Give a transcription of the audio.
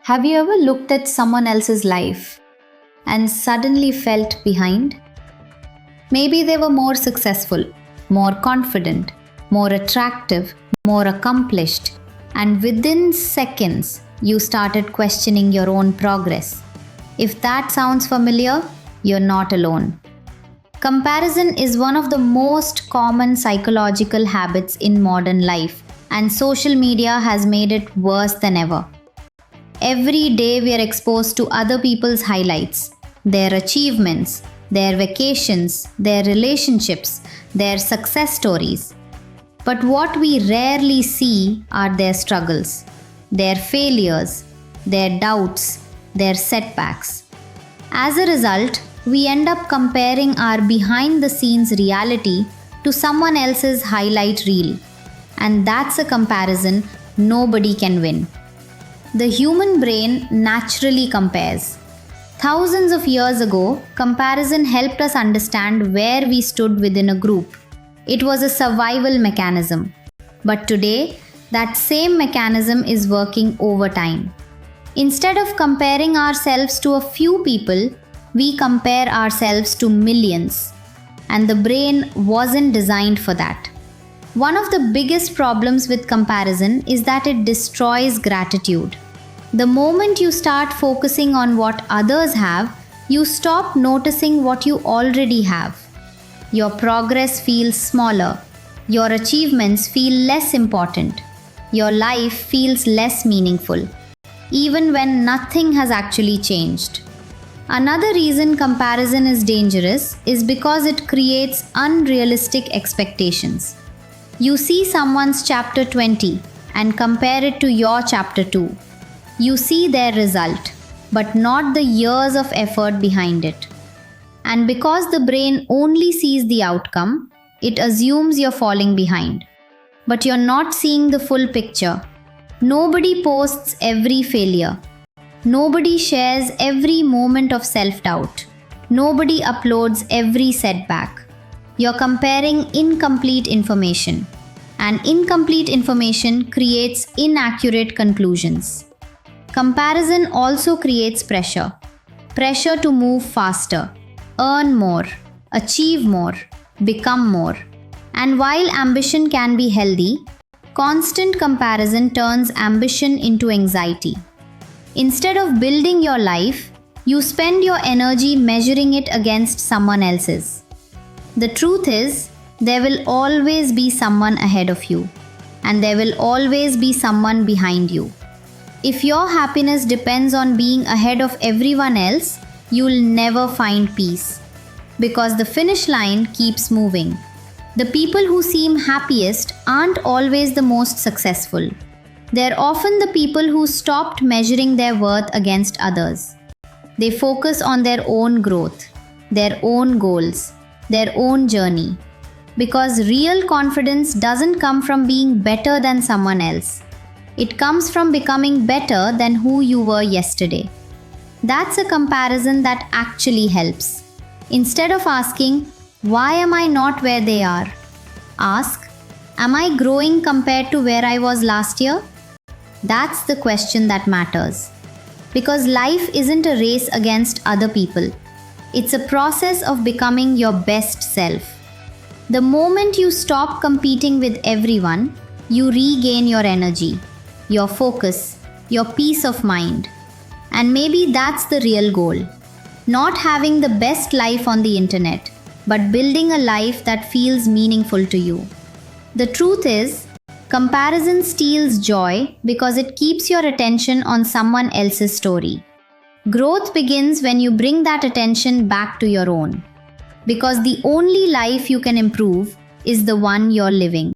Have you ever looked at someone else's life and suddenly felt behind? Maybe they were more successful, more confident, more attractive, more accomplished, and within seconds, you started questioning your own progress. If that sounds familiar, you're not alone. Comparison is one of the most common psychological habits in modern life, and social media has made it worse than ever. Every day we are exposed to other people's highlights, their achievements, their vacations, their relationships, their success stories. But what we rarely see are their struggles, their failures, their doubts, their setbacks. As a result, we end up comparing our behind the scenes reality to someone else's highlight reel. And that's a comparison nobody can win. The human brain naturally compares. Thousands of years ago, comparison helped us understand where we stood within a group. It was a survival mechanism. But today, that same mechanism is working overtime. Instead of comparing ourselves to a few people, we compare ourselves to millions. And the brain wasn't designed for that. One of the biggest problems with comparison is that it destroys gratitude. The moment you start focusing on what others have, you stop noticing what you already have. Your progress feels smaller. Your achievements feel less important. Your life feels less meaningful, even when nothing has actually changed. Another reason comparison is dangerous is because it creates unrealistic expectations. You see someone's chapter 20 and compare it to your chapter 2. You see their result, but not the years of effort behind it. And because the brain only sees the outcome, it assumes you're falling behind. But you're not seeing the full picture. Nobody posts every failure. Nobody shares every moment of self-doubt. Nobody uploads every setback. You're comparing incomplete information. And incomplete information creates inaccurate conclusions. Comparison also creates pressure. Pressure to move faster, earn more, achieve more, become more. And while ambition can be healthy, constant comparison turns ambition into anxiety. Instead of building your life, you spend your energy measuring it against someone else's. The truth is, there will always be someone ahead of you, and there will always be someone behind you. If your happiness depends on being ahead of everyone else, you'll never find peace. Because the finish line keeps moving. The people who seem happiest aren't always the most successful. They're often the people who stopped measuring their worth against others. They focus on their own growth, their own goals, their own journey. Because real confidence doesn't come from being better than someone else. It comes from becoming better than who you were yesterday. That's a comparison that actually helps. Instead of asking, why am I not where they are? Ask, am I growing compared to where I was last year? That's the question that matters. Because life isn't a race against other people. It's a process of becoming your best self. The moment you stop competing with everyone, you regain your energy, your focus, your peace of mind. And maybe that's the real goal. Not having the best life on the internet, but building a life that feels meaningful to you. The truth is, comparison steals joy because it keeps your attention on someone else's story. Growth begins when you bring that attention back to your own. Because the only life you can improve is the one you're living.